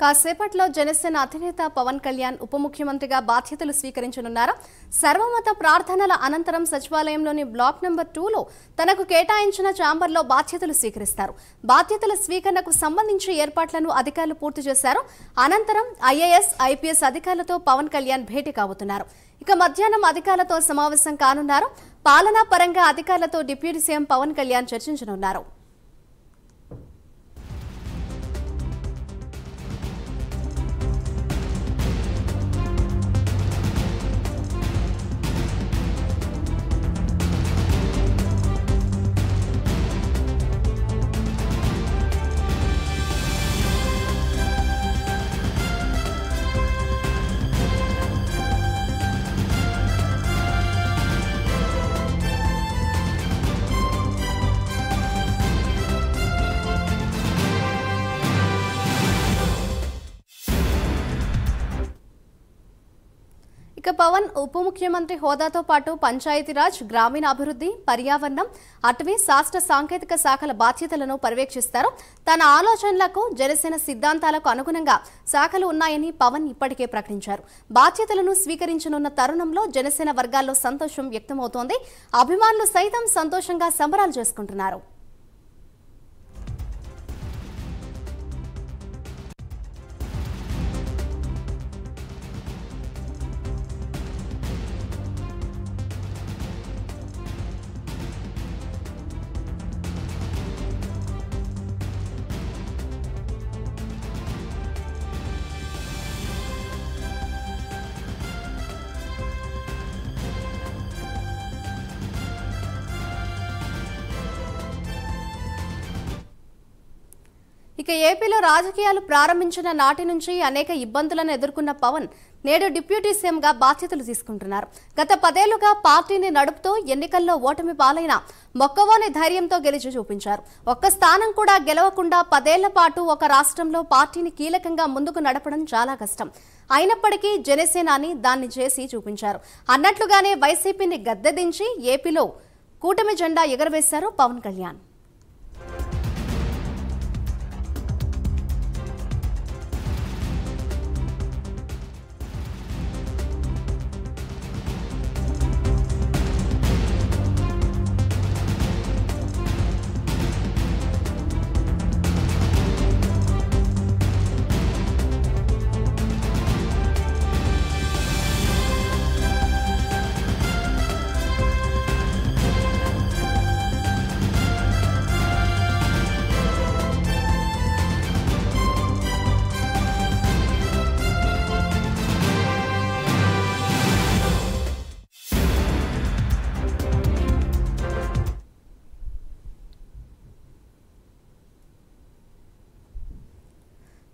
కాసేపట్లో జనసేన అధినేత పవన్ కళ్యాణ్ ఉప ముఖ్యమంత్రిగా బాధ్యతలు స్వీకరించనున్నారు. సర్వమత ప్రార్థనల అనంతరం సచివాలయంలోని బ్లాక్ నంబర్ 2లో తనకు కేటాయించిన ఛాంబర్లో బాధ్యతలు స్వీకరిస్తారు. బాధ్యతల స్వీకరణకు సంబంధించి ఏర్పాట్లను అధికారులు పూర్తి చేశారు. అనంతరం ఐఏఎస్, ఐపీఎస్ అధికారులతో పవన్ కళ్యాణ్ భేటీ కాబోతున్నారు. ఇక మధ్యాహ్నం అధికారులతో సమావేశం కానున్నారు. పాలనా పరంగా అధికారులతో డిప్యూటీ సీఎం పవన్ కళ్యాణ్ చర్చించనున్నారు. ఇక పవన్ ఉప ముఖ్యమంత్రి హోదాతో పాటు పంచాయతీరాజ్, గ్రామీణాభివృద్ధి, పర్యావరణం, అటవీ, శాస్త్ర సాంకేతిక శాఖల బాధ్యతలను పర్యవేక్షిస్తారు. తన ఆలోచనలకు, జనసేన సిద్ధాంతాలకు అనుగుణంగా శాఖలు ఉన్నాయని పవన్ ఇప్పటికే ప్రకటించారు. బాధ్యతలను స్వీకరించనున్న తరుణంలో జనసేన వర్గాల్లో సంతోషం వ్యక్తమవుతోంది. అభిమానులు సైతం సంతోషంగా సంబరాలు చేసుకుంటున్నారు. ఇక ఏపీలో రాజకీయాలు ప్రారంభించిన నాటి నుంచి అనేక ఇబ్బందులను ఎదుర్కొన్న పవన్ నేడు డిప్యూటీ సీఎంగా బాధ్యతలు తీసుకుంటున్నారు. గత 10 ఏళ్లుగా పార్టీని నడుపుతూ ఎన్నికల్లో ఓటమి పాలైన మొక్కవోని ధైర్యంతో గెలిచి చూపించారు. ఒక్క స్థానం కూడా గెలవకుండా 10 ఏళ్ల పాటు ఒక రాష్ట్రంలో పార్టీని కీలకంగా ముందుకు నడపడం చాలా కష్టం. అయినప్పటికీ జనసేనాని దాన్ని చేసి చూపించారు. అన్నట్లుగానే వైసీపీని గద్దెదించి ఏపీలో కూటమి జెండా ఎగరవేశారు పవన్ కళ్యాణ్.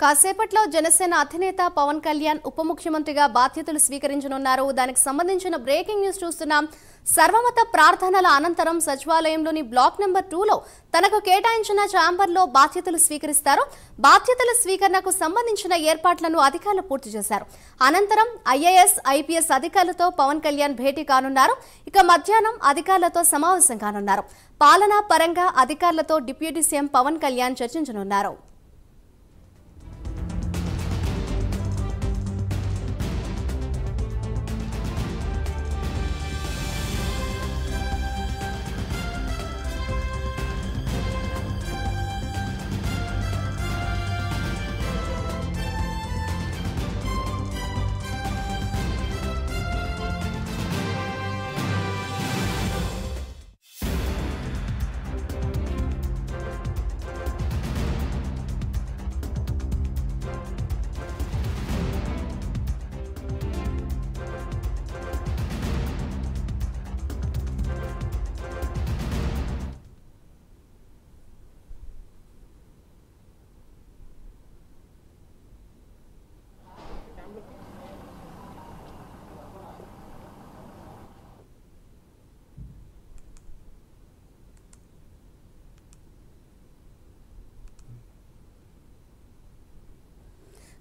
కాసేపట్లో జనసేన అధినేత పవన్ కళ్యాణ్ ఉప ముఖ్యమంత్రిగా బాధ్యతలు స్వీకరించనున్నారు. దానికి సంబంధించిన బ్రేకింగ్ న్యూస్ చూస్తున్నాం. సర్వమత ప్రార్థనల అనంతరం సచివాలయంలోని బ్లాక్ నంబర్ 2లో తనకు కేటాయించిన ఛాంబర్లో బాధ్యతలు స్వీకరిస్తారు. బాధ్యతల స్వీకరణకు సంబంధించిన ఏర్పాట్లను అధికారులు పూర్తి చేశారు. అనంతరం ఐఏఎస్, ఐపీఎస్ అధికారులతో పవన్ కళ్యాణ్ భేటీ కానున్నారు. ఇక మధ్యాహ్నం అధికారులతో సమావేశం కానున్నారు. పాలనా పరంగా అధికారులతో డిప్యూటీ సీఎం పవన్ కళ్యాణ్ చర్చించనున్నారు.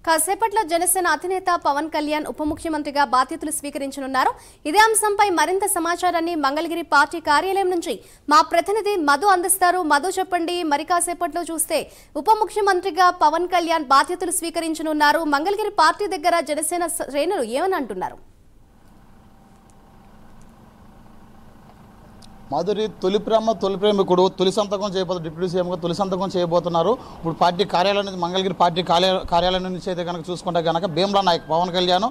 కాసేపట్లో జనసేన అధినేత పవన్ కళ్యాణ్ ఉప ముఖ్యమంత్రిగా బాధ్యతలు స్వీకరించనున్నారు. ఇదే అంశంపై మరింత సమాచారాన్ని మంగళగిరి పార్టీ కార్యాలయం నుంచి మా ప్రతినిధి మధు అందిస్తారు. మధు, చెప్పండి. మరి కాసేపట్లో చూస్తే ఉప ముఖ్యమంత్రిగా పవన్ కళ్యాణ్ బాధ్యతలు స్వీకరించనున్నారు. మంగళగిరి పార్టీ దగ్గర జనసేన శ్రేణులు ఏమని అంటున్నారు? మాధురి తొలి ప్రేమికుడు తొలి సంతకం చేయబోతున్నారు. డిప్యూటీ సీఎంగా తొలి సంతకం చేయబోతున్నారు. ఇప్పుడు పార్టీ కార్యాలయం నుంచి మంగళగిరి పార్టీ కార్యాలయం నుంచి అయితే కనుక చూసుకుంటే కనుక భీమ్లా నాయక్ పవన్ కళ్యాణ్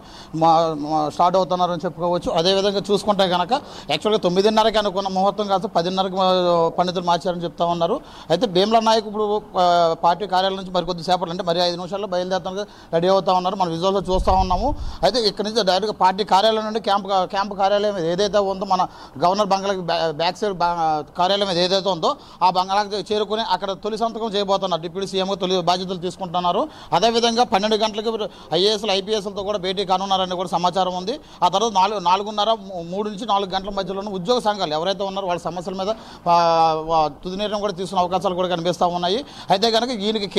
స్టార్ట్ అవుతున్నారని చెప్పుకోవచ్చు. అదేవిధంగా చూసుకుంటే కనుక యాక్చువల్గా 9:30కి అనుకున్న ముహూర్తం కాదు 10:30కి పండితులు మార్చారని చెప్తా ఉన్నారు. అయితే భీమ్లా నాయక్ ఇప్పుడు పార్టీ కార్యాలయం నుంచి మరికొద్ది సేపట్లో అంటే మరి 5 నిమిషాల్లో బయలుదేరడానికి రెడీ అవుతా ఉన్నారు. మనం విజువల్తో చూస్తూ ఉన్నాము. అయితే ఇక్కడ నుంచి డైరెక్ట్గా పార్టీ కార్యాలయం నుండి క్యాంపు కార్యాలయం ఏదైతే ఉందో మన గవర్నర్ బంగ్లాకి బ్యాక్ సైడ్ కార్యాలయం ఏదైతే ఉందో ఆ బంగ్లాకి చేరుకుని అక్కడ తొలి సంతకం చేయబోతున్నారు. డిప్యూటీ సీఎంగా తొలి బాధ్యతలు తీసుకుంటున్నారు. అదేవిధంగా 12 గంటలకి ఐఏఎస్లు ఐపీఎస్లతో కూడా భేటీ కానున్నారని కూడా సమాచారం ఉంది. ఆ తర్వాత 3 నుంచి 4 గంటల మధ్యలో ఉద్యోగ సంఘాలు ఎవరైతే ఉన్నారో వాళ్ళ సమస్యల మీద తుది నిర్ణయం కూడా తీసుకునే అవకాశాలు కూడా కనిపిస్తూ ఉన్నాయి. అయితే కనుక ఈయనకి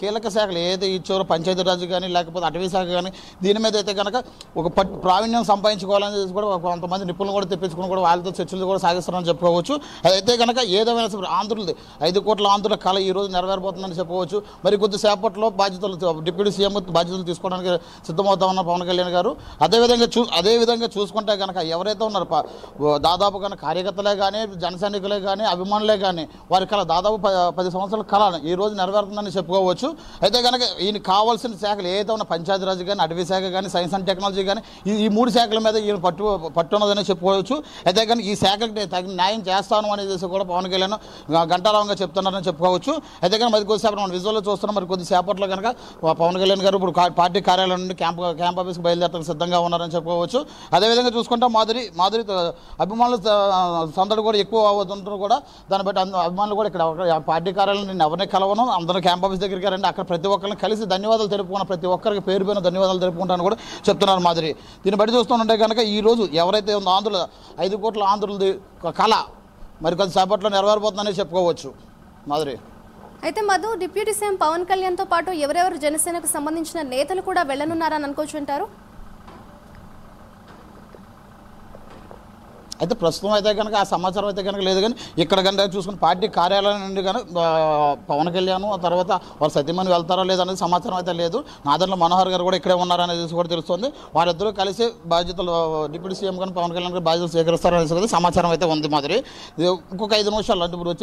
కీలక శాఖలు ఏదైతే ఇచ్చారో పంచాయతీరాజ్ కానీ లేకపోతే అటవీ శాఖ కానీ దీని మీద అయితే కనుక ఒక ప్రావీణ్యం సంపాదించుకోవాలని కూడా కొంతమంది నిపుణులు కూడా తెప్పించుకుని కూడా వాళ్ళతో చర్చలు కూడా సాగిస్తున్నారని చెప్పుకోవచ్చు. అయితే కనుక ఏదేమైనా ఆంధ్రులది 5 కోట్ల ఆంధ్రుల కళ ఈ రోజు నెరవేరబోతుందని చెప్పుకోవచ్చు. మరి కొద్దిసేపట్లో డిప్యూటీ సీఎం బాధ్యతలు తీసుకోవడానికి సిద్ధమవుతా ఉన్నారు పవన్ కళ్యాణ్ గారు. అదేవిధంగా చూసుకుంటే కనుక ఎవరైతే ఉన్నారో దాదాపు కనుక కార్యకర్తలే కానీ జన సైనికులే కానీ అభిమానులే కానీ వారి కళ దాదాపు 10 సంవత్సరాల కళ ఈ రోజు నెరవేరుతుందని చెప్పుకోవచ్చు. అయితే కనుక ఈయన కావాల్సిన శాఖలు ఏదైతే ఉన్న పంచాయతీరాజ్ కానీ అటవీ శాఖ కానీ సైన్స్ అండ్ టెక్నాలజీ కానీ ఈ 3 శాఖల మీద ఈయన పట్టున్నదని చెప్పుకోవచ్చు. అయితే కానీ ఈ శాఖకి తగిన న్యాయం చేస్తాను అనేది కూడా పవన్ కళ్యాణ్ గంటారావంగా చెప్తున్నారని చెప్పుకోవచ్చు. అయితే కానీ మరి కొద్దిసేపటి మనం విజువల్లో చూస్తున్నాం. మరి కొద్దిసేపట్లో కనుక పవన్ కళ్యాణ్ గారు ఇప్పుడు పార్టీ కార్యాలయం నుండి క్యాంప్ ఆఫీస్కి బయలుదేరడానికి సిద్ధంగా ఉన్నారని చెప్పుకోవచ్చు. అదేవిధంగా చూసుకుంటే మాధురి అభిమానుల సందడి కూడా ఎక్కువ అవుతుంటారు కూడా. దాన్ని బట్టి అభిమానులు కూడా ఇక్కడ పార్టీ కార్యాలయం నేను ఎవరిని కలవను, అందరూ క్యాంప్ ఆఫీస్ దగ్గరికి రండి, అక్కడ ప్రతి ఒక్కరిని కలిసి ధన్యవాదాలు తెలుపుకున్న ప్రతి ఒక్కరికి పేరు పైన ధన్యవాదాలు తెలుపుకుంటాను కూడా చెప్తున్నారు మాధురి. దీన్ని బట్టి చూస్తుంటే కనుక ఈ రోజు ఎవరైతే ఉందో ఆంధ్రుల 5 కోట్ల ఆంధ్రులది కళ మరి కొద్దిసేపట్లో నెరవేరబోతుందని చెప్పుకోవచ్చు మాధురి. అయితే మధు, డిప్యూటీ సీఎం పవన్ కళ్యాణ్తో పాటు ఎవరెవరు జనసేనకు సంబంధించిన నేతలు కూడా వెళ్లనున్నారని అనుకోవచ్చు అంటారు? అయితే ప్రస్తుతం అయితే కనుక ఆ సమాచారం అయితే కనుక లేదు. కానీ ఇక్కడ కనుక చూసుకుని పార్టీ కార్యాలయం నుండి కనుక పవన్ కళ్యాణ్ ఆ తర్వాత వారు సతీమణి వెళ్తారో లేదనేది సమాచారం అయితే లేదు. నాదెండ్ల మనోహర్ గారు కూడా ఇక్కడే ఉన్నారనేది కూడా తెలుస్తుంది. వారిద్దరూ కలిసి బాధ్యతలు డిప్యూటీ సీఎం కానీ పవన్ కళ్యాణ్ గారు బాధ్యతలు స్వీకరిస్తారనేది సమాచారం అయితే ఉంది మాదిరి. ఇంకొక 5 నిమిషాలు అంటే ఇప్పుడు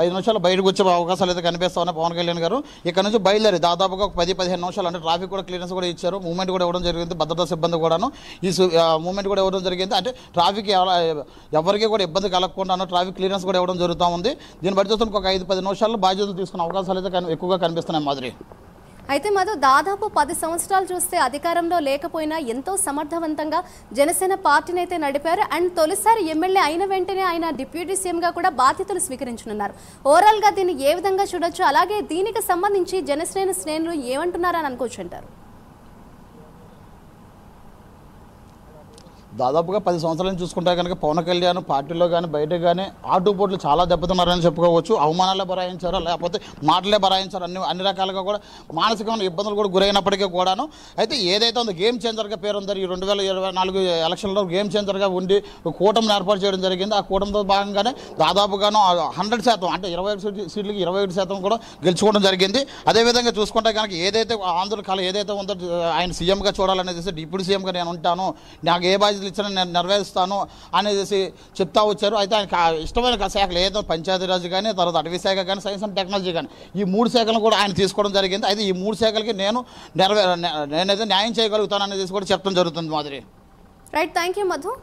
5 నిమిషాలు బయటకు వచ్చే అవకాశాలు అయితే కనిపిస్తా ఉన్నాయి పవన్ కళ్యాణ్ గారు. ఇక్కడ నుంచి బయలుదేరి దాదాపుగా ఒక 10-15 నిమిషాలు అంటే ట్రాఫిక్ కూడా క్లియరెన్స్ కూడా ఇచ్చారు. మూవ్మెంట్ కూడా ఇవ్వడం జరిగింది. భద్రతా సిబ్బంది కూడాను ఈ మూవ్మెంట్ కూడా ఇవ్వడం జరిగింది. అంటే ట్రాఫిక్ ఎవరికి కూడా ఇబ్బంది కలగకుండా ట్రాఫిక్ క్లియరెన్స్ కూడా ఇవ్వడం జరుగుతూ ఉంది. దీన్ని బట్టి చూస్తే ఒక 5-10 నిమిషాల్లో బాధ్యతలు తీసుకునే అవకాశాలు అయితే ఎక్కువగా కనిపిస్తున్నాయి మాదిరి. అయితే మధు, దాదాపు 10 సంవత్సరాలు చూస్తే అధికారంలో లేకపోయినా ఎంతో సమర్థవంతంగా జనసేన పార్టీని అయితే నడిపారు. అండ్ తొలిసారి ఎమ్మెల్యే అయిన వెంటనే ఆయన డిప్యూటీ సీఎంగా కూడా బాధ్యతలు స్వీకరించనున్నారు. ఓవరాల్గా దీన్ని ఏ విధంగా చూడొచ్చు, అలాగే దీనికి సంబంధించి జనసేన శ్రేణులు ఏమంటున్నారని అనుకోవచ్చు అంటారు? దాదాపుగా 10 సంవత్సరాలను చూసుకుంటే కనుక పవన్ కళ్యాణ్ పార్టీలో కానీ బయట కానీ ఆటుపోట్లు చాలా దెబ్బతిన్నారని చెప్పుకోవచ్చు. అవమానాలే బరాయించారు, లేకపోతే మాటలే బరాయించారు, అన్ని రకాలుగా కూడా మానసికమైన ఇబ్బందులు కూడా గురైనప్పటికీ కూడాను. అయితే ఏదైతే ఉందో గేమ్ చేంజర్గా పేరు ఉందో ఈ 2024 ఎలక్షన్లో గేమ్ చేంజర్గా ఉండి కూటమిని ఏర్పాటు చేయడం జరిగింది. ఆ కూటమితో భాగంగానే దాదాపుగాను 100% అంటే 21 సీట్లకి 21% కూడా గెలుచుకోవడం జరిగింది. అదేవిధంగా చూసుకుంటే కనుక ఏదైతే ఆంధ్ర కళ ఏదైతే ఉందో ఆయన సీఎంగా చూడాలనేది డిప్యూటీ సీఎంగా నేను ఉంటాను, నాకు ఏ బాధ్యత ఇచ్చిన నేను నెరవేరుస్తాను అనేసి చెప్తా వచ్చారు. అయితే ఆయన ఇష్టమైన శాఖలు ఏదో పంచాయతీరాజ్ కానీ తర్వాత అటవీ శాఖ కానీ సైన్స్ అండ్ టెక్నాలజీ కానీ ఈ 3 శాఖలను కూడా ఆయన తీసుకోవడం జరిగింది. అయితే ఈ 3 శాఖలకి నేనైతే న్యాయం చేయగలుగుతాను అనేది కూడా చెప్పడం జరుగుతుంది మాదిరి. Right, thank you Madhu.